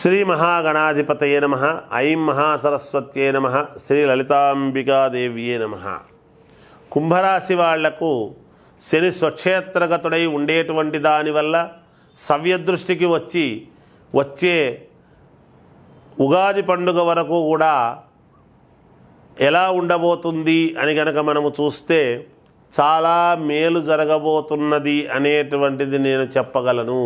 శ్రీ మహాగణాధిపతయే నమః. ఐం మహాసరస్వత్యే నమః. శ్రీ లలితాంబికాదేవ్యే నమః. కుంభరాశి వాళ్లకు శని స్వక్షేత్రగతుడై ఉండేటువంటి దానివల్ల సవ్యదృష్టికి వచ్చే ఉగాది పండుగ వరకు కూడా ఎలా ఉండబోతుంది అని కనుక మనము చూస్తే చాలా మేలు జరగబోతున్నది అనేటువంటిది నేను చెప్పగలను.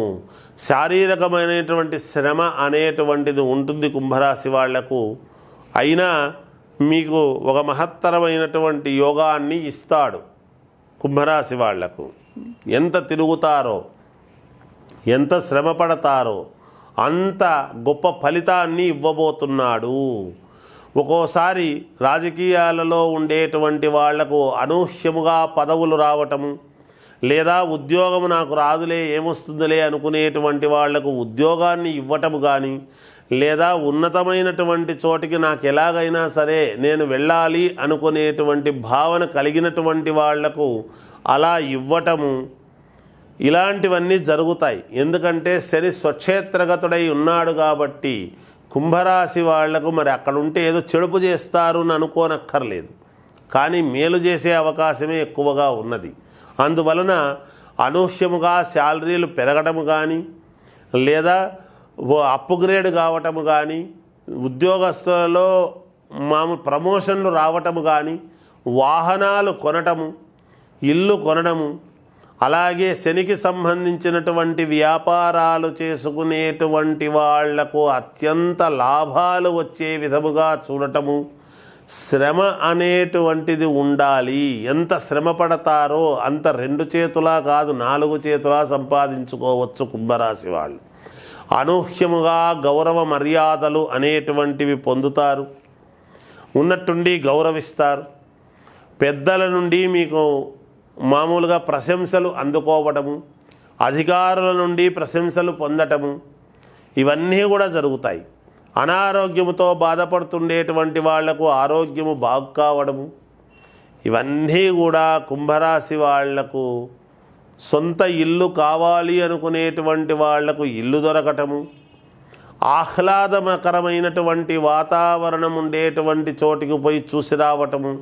శారీరకమైనటువంటి శ్రమ అనేటువంటిది ఉంటుంది కుంభరాశి వాళ్లకు. అయినా మీకు ఒక మహత్తరమైనటువంటి యోగాన్ని ఇస్తాడు. కుంభరాశి వాళ్లకు ఎంత తిరుగుతారో, ఎంత శ్రమ పడతారో అంత గొప్ప ఫలితాన్ని ఇవ్వబోతున్నాడు. ఒక్కోసారి రాజకీయాలలో ఉండేటువంటి వాళ్లకు అనూహ్యముగా పదవులు రావటము, లేదా ఉద్యోగము నాకు రాదులే ఏమొస్తుందిలే అనుకునేటువంటి వాళ్లకు ఉద్యోగాన్ని ఇవ్వటము కానీ, లేదా ఉన్నతమైనటువంటి చోటికి నాకు ఎలాగైనా సరే నేను వెళ్ళాలి అనుకునేటువంటి భావన కలిగినటువంటి వాళ్లకు అలా ఇవ్వటము, ఇలాంటివన్నీ జరుగుతాయి. ఎందుకంటే శని స్వక్షేత్రగతుడై ఉన్నాడు కాబట్టి కుంభరాశి వాళ్లకు మరి అక్కడ ఉంటే ఏదో చెడుపు చేస్తారు అని అనుకోనక్కర్లేదు, కానీ మేలు చేసే అవకాశమే ఎక్కువగా ఉన్నది. అందువలన అనూహ్యముగా శాలరీలు పెరగటము కానీ, లేదా అప్గ్రేడ్ కావటము కానీ, ఉద్యోగస్తులలో మామూలు ప్రమోషన్లు రావటము కానీ, వాహనాలు కొనటము, ఇల్లు కొనడము, అలాగే శనికి సంబంధించినటువంటి వ్యాపారాలు చేసుకునేటువంటి వాళ్లకు అత్యంత లాభాలు వచ్చే విధముగా చూడటము, శ్రమ అనేటువంటిది ఉండాలి. ఎంత శ్రమ పడతారో అంత 2 చేతులా కాదు 4 చేతులా సంపాదించుకోవచ్చు కుంభరాశి వాళ్ళు. అనూహ్యముగా గౌరవ మర్యాదలు అనేటువంటివి పొందుతారు, ఉన్నట్టుండి గౌరవిస్తారు. పెద్దల నుండి మీకు మామూలుగా ప్రశంసలు అందుకోవటము, అధికారుల నుండి ప్రశంసలు పొందటము, ఇవన్నీ కూడా జరుగుతాయి. అనారోగ్యముతో బాధపడుతుండేటువంటి వాళ్లకు ఆరోగ్యము బాగు కావడము, ఇవన్నీ కూడా కుంభరాశి వాళ్లకు సొంత ఇల్లు కావాలి అనుకునేటువంటి వాళ్లకు ఇల్లు దొరకటము, ఆహ్లాదకరమైనటువంటి వాతావరణం ఉండేటువంటి చోటికి పోయి చూసి రావటము,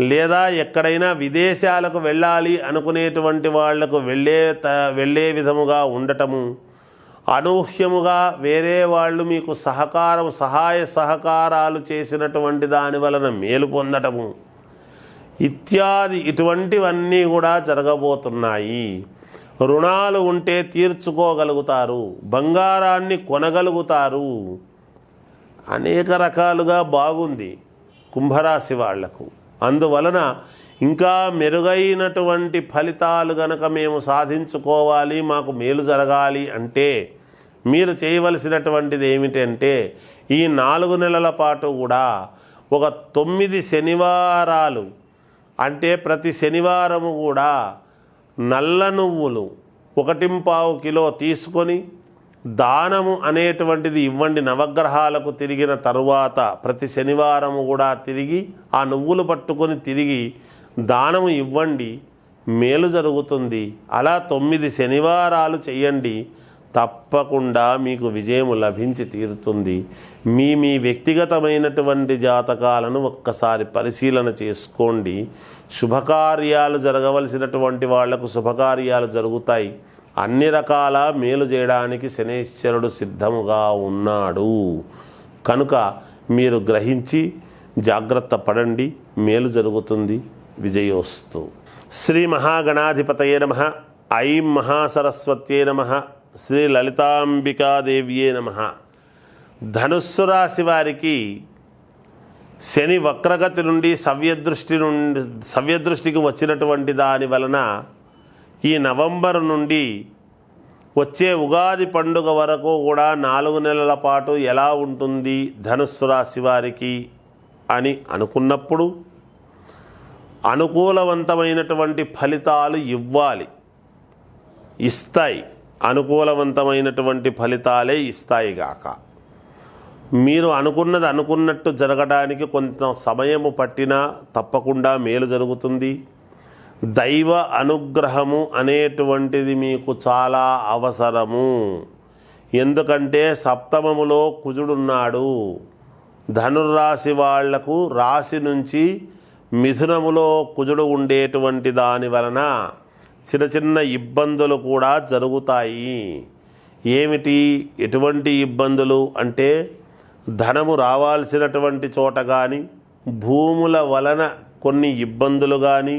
లేదా ఎక్కడైనా విదేశాలకు వెళ్ళాలి అనుకునేటువంటి వాళ్లకు వెళ్ళే విధముగా ఉండటము, అనూహ్యముగా వేరే వాళ్ళు మీకు సహాయ సహకారాలు చేసినటువంటి దాని వలన మేలు పొందటము ఇత్యాది ఇటువంటివన్నీ కూడా జరగబోతున్నాయి. రుణాలు ఉంటే తీర్చుకోగలుగుతారు, బంగారాన్ని కొనగలుగుతారు. అనేక రకాలుగా బాగుంది కుంభరాశి వాళ్లకు. అందువలన ఇంకా మెరుగైనటువంటి ఫలితాలు గనక మేము సాధించుకోవాలి, మాకు మేలు జరగాలి అంటే మీరు చేయవలసినటువంటిది ఏమిటంటే ఈ 4 నెలల పాటు కూడా ఒక 9 శనివారాలు, అంటే ప్రతి శనివారము కూడా నల్ల నువ్వులు 1.25 కిలో తీసుకొని దానము అనేటువంటిది ఇవ్వండి. నవగ్రహాలకు తిరిగిన తరువాత ప్రతి శనివారము కూడా తిరిగి ఆ నువ్వులు పట్టుకొని తిరిగి దానము ఇవ్వండి, మేలు జరుగుతుంది. అలా 9 శనివారాలు చెయ్యండి, తప్పకుండా మీకు విజయము లభించి తీరుతుంది. మీ వ్యక్తిగతమైనటువంటి జాతకాలను ఒక్కసారి పరిశీలన చేసుకోండి. శుభకార్యాలు జరగవలసినటువంటి వాళ్లకు శుభకార్యాలు జరుగుతాయి. అన్ని రకాల మేలు చేయడానికి శనైశ్వరుడు సిద్ధముగా ఉన్నాడు. కనుక మీరు గ్రహించి జాగ్రత్త పడండి, మేలు జరుగుతుంది. విజయోస్తు. శ్రీ మహాగణాధిపతయే నమః. ఐం మహాసరస్వత్యే నమః. శ్రీ లలితాంబికాదేవ్యే నమః. ధనుస్సు రాశి వారికి శని వక్రగతి నుండి సవ్యదృష్టికి వచ్చినటువంటి దాని వలన ఈ నవంబర్ నుండి వచ్చే ఉగాది పండుగ వరకు కూడా 4 నెలల పాటు ఎలా ఉంటుంది ధనుస్సు రాశి వారికి అని అనుకున్నప్పుడు అనుకూలవంతమైనటువంటి ఫలితాలు ఇస్తాయి. అనుకూలవంతమైనటువంటి ఫలితాలే ఇస్తాయి గాక. మీరు అనుకున్నది అనుకున్నట్టు జరగడానికి కొంత సమయము పట్టినా తప్పకుండా మేలు జరుగుతుంది. దైవ అనుగ్రహము అనేటువంటిది మీకు చాలా అవసరము. ఎందుకంటే సప్తమములో కుజుడున్నాడు. ధనుర్రాశి వాళ్లకు రాశి నుంచి మిథునములో కుజుడు ఉండేటువంటి దాని వలన చిన్న చిన్న ఇబ్బందులు కూడా జరుగుతాయి. ఏమిటి ఎటువంటి ఇబ్బందులు అంటే ధనము రావాల్సినటువంటి చోట కానీ, భూముల వలన కొన్ని ఇబ్బందులు కానీ,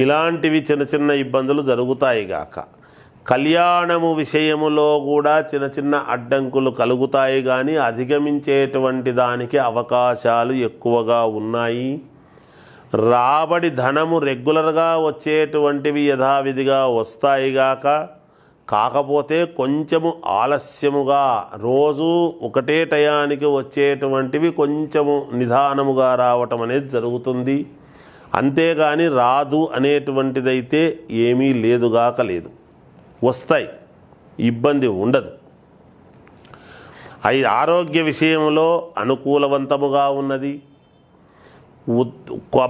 ఇలాంటివి చిన్న చిన్న ఇబ్బందులు జరుగుతాయి గాక. కళ్యాణము విషయములో కూడా చిన్న చిన్న అడ్డంకులు కలుగుతాయి కానీ అధిగమించేటువంటి దానికి అవకాశాలు ఎక్కువగా ఉన్నాయి. రాబడి ధనము రెగ్యులర్గా వచ్చేటువంటివి యథావిధిగా వస్తాయి గాక, కాకపోతే కొంచెము ఆలస్యముగా రోజు ఒకటే టయానికి వచ్చేటువంటివి కొంచెము నిదానముగా రావటం అనేది జరుగుతుంది. అంతేగాని రాదు అనేటువంటిదైతే ఏమీ లేదుగాక లేదు, వస్తాయి, ఇబ్బంది ఉండదు. ఆరోగ్య విషయంలో అనుకూలవంతముగా ఉన్నది.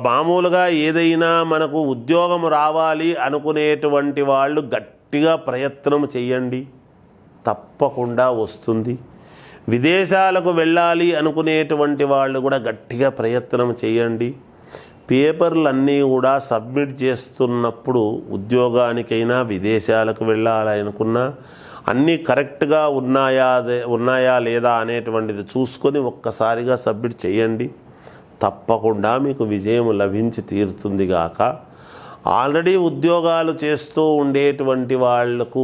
మామూలుగా ఏదైనా మనకు ఉద్యోగం రావాలి అనుకునేటువంటి వాళ్ళు గట్టిగా ప్రయత్నం చేయండి, తప్పకుండా వస్తుంది. విదేశాలకు వెళ్ళాలి అనుకునేటువంటి వాళ్ళు కూడా గట్టిగా ప్రయత్నం చేయండి. పేపర్లన్నీ కూడా సబ్మిట్ చేస్తున్నప్పుడు ఉద్యోగానికైనా విదేశాలకు వెళ్ళాలి అనుకున్నా అన్నీ కరెక్ట్గా ఉన్నాయా లేదా అనేటువంటిది చూసుకొని ఒక్కసారిగా సబ్మిట్ చేయండి. తప్పకుండా మీకు విజయం లభించి తీరుతుంది గాక. ఆల్రెడీ ఉద్యోగాలు చేస్తూ ఉండేటువంటి వాళ్లకు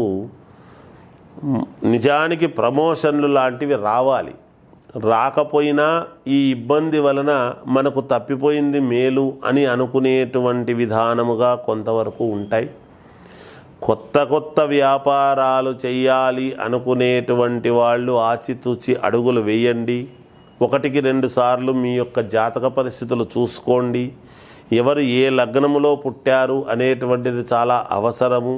నిజానికి ప్రమోషన్లు లాంటివి రావాలి. రాకపోయినా ఈ ఇబ్బంది వలన మనకు తప్పిపోయింది మేలు అని అనుకునేటువంటి విధానముగా కొంతవరకు ఉంటాయి. కొత్త వ్యాపారాలు చేయాలి అనుకునేటువంటి వాళ్ళు ఆచితూచి అడుగులు వేయండి. 1-2 సార్లు మీ యొక్క జాతక పరిస్థితులు చూసుకోండి. ఎవరు ఏ లగ్నములో పుట్టారు అనేటువంటిది చాలా అవసరము.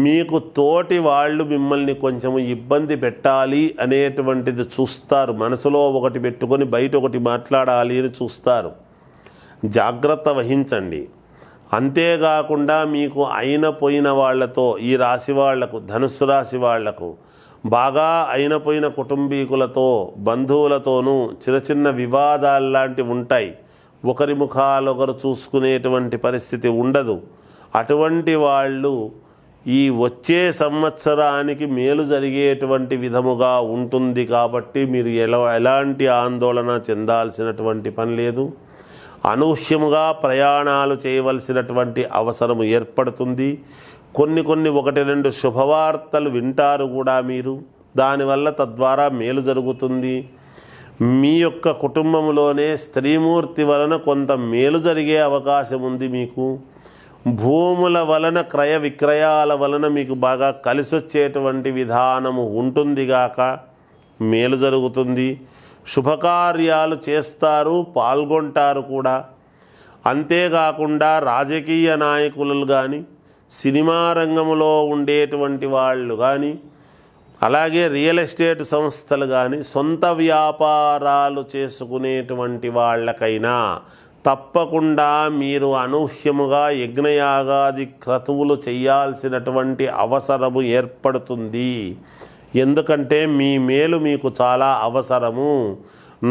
మీకు తోటి వాళ్ళు మిమ్మల్ని కొంచెము ఇబ్బంది పెట్టాలి అనేటువంటిది చూస్తారు. మనసులో ఒకటి పెట్టుకొని బయట ఒకటి మాట్లాడాలి అని చూస్తారు. జాగ్రత్త వహించండి. అంతేకాకుండా మీకు పోయిన వాళ్లతో, ఈ రాశి వాళ్లకు, ధనుస్సు రాశి వాళ్లకు బాగా పోయిన కుటుంబీకులతో, బంధువులతోనూ చిన్న చిన్న వివాదాలు లాంటివి ఉంటాయి. ఒకరి ముఖాలు ఒకరు చూసుకునేటువంటి పరిస్థితి ఉండదు. అటువంటి వాళ్ళు ఈ వచ్చే సంవత్సరానికి మేలు జరిగేటువంటి విధముగా ఉంటుంది. కాబట్టి మీరు ఎలాంటి ఆందోళన చెందాల్సినటువంటి పని లేదు. అనూహ్యముగా ప్రయాణాలు చేయవలసినటువంటి అవసరం ఏర్పడుతుంది. కొన్ని 1-2 శుభవార్తలు వింటారు కూడా మీరు. దానివల్ల తద్వారా మేలు జరుగుతుంది. మీ యొక్క కుటుంబంలోనే స్త్రీమూర్తి వలన కొంత మేలు జరిగే అవకాశం ఉంది. మీకు భూముల వలన, క్రయ విక్రయాల వలన మీకు బాగా కలిసొచ్చేటువంటి విధానము ఉంటుంది గాక మేలు జరుగుతుంది. శుభకార్యాలు చేస్తారు, పాల్గొంటారు కూడా. అంతేకాకుండా రాజకీయ నాయకులు కానీ, సినిమా రంగంలో ఉండేటువంటి వాళ్ళు కానీ, అలాగే రియల్ ఎస్టేట్ సంస్థలు కానీ, సొంత వ్యాపారాలు చేసుకునేటువంటి వాళ్ళకైనా తప్పకుండా మీరు అనూహ్యముగా యజ్ఞయాగాది క్రతువులు చేయాల్సినటువంటి అవసరము ఏర్పడుతుంది. ఎందుకంటే మీ మేలు మీకు చాలా అవసరము.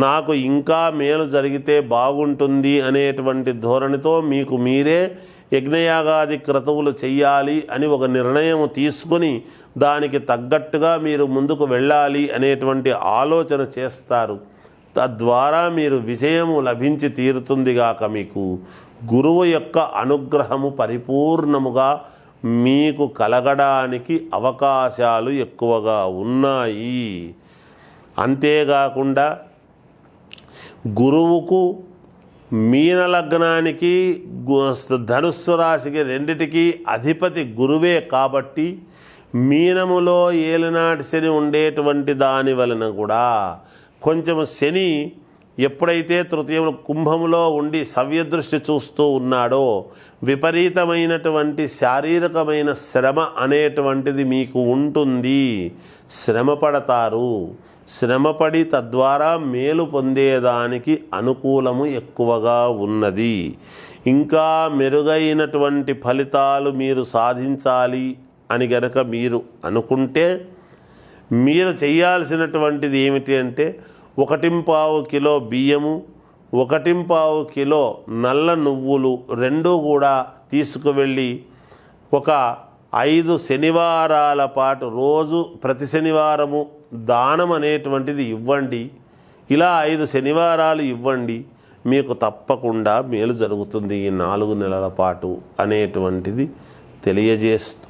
నాకు ఇంకా మేలు జరిగితే బాగుంటుంది అనేటువంటి ధోరణితో మీకు మీరే యజ్ఞయాగాది క్రతువులు చెయ్యాలి అని ఒక నిర్ణయం తీసుకొని దానికి తగ్గట్టుగా మీరు ముందుకు వెళ్ళాలి అనేటువంటి ఆలోచన చేస్తారు. తద్వారా మీరు విజయము లభించి తీరుతుందిగాక. మీకు గురువు యొక్క అనుగ్రహము పరిపూర్ణముగా మీకు కలగడానికి అవకాశాలు ఎక్కువగా ఉన్నాయి. అంతేకాకుండా గురువుకు మీన లగ్నానికి, ధనుస్సు రాశికి రెండిటికి అధిపతి గురువే. కాబట్టి మీనములో ఏలినాటి శని ఉండేటువంటి దాని వలన కూడా కొంచెం శని ఎప్పుడైతే తృతీయంలో కుంభములో ఉండి సవ్యదృష్టి చూస్తూ ఉన్నాడో విపరీతమైనటువంటి శారీరకమైన శ్రమ అనేటువంటిది మీకు ఉంటుంది. శ్రమ పడతారు. శ్రమపడి తద్వారా మేలు పొందేదానికి అనుకూలము ఎక్కువగా ఉన్నది. ఇంకా మెరుగైనటువంటి ఫలితాలు మీరు సాధించాలి అని గనక మీరు అనుకుంటే మీరు చేయాల్సినటువంటిది ఏమిటి అంటే 1.25 కిలో బియ్యము, 1.25 కిలో నల్ల నువ్వులు రెండూ కూడా తీసుకువెళ్ళి ఒక 5 శనివారాల పాటు రోజు ప్రతి శనివారము దానం అనేటువంటిది ఇవ్వండి. ఇలా 5 శనివారాలు ఇవ్వండి, మీకు తప్పకుండా మేలు జరుగుతుంది ఈ 4 నెలల పాటు అనేటువంటిది తెలియజేస్తూ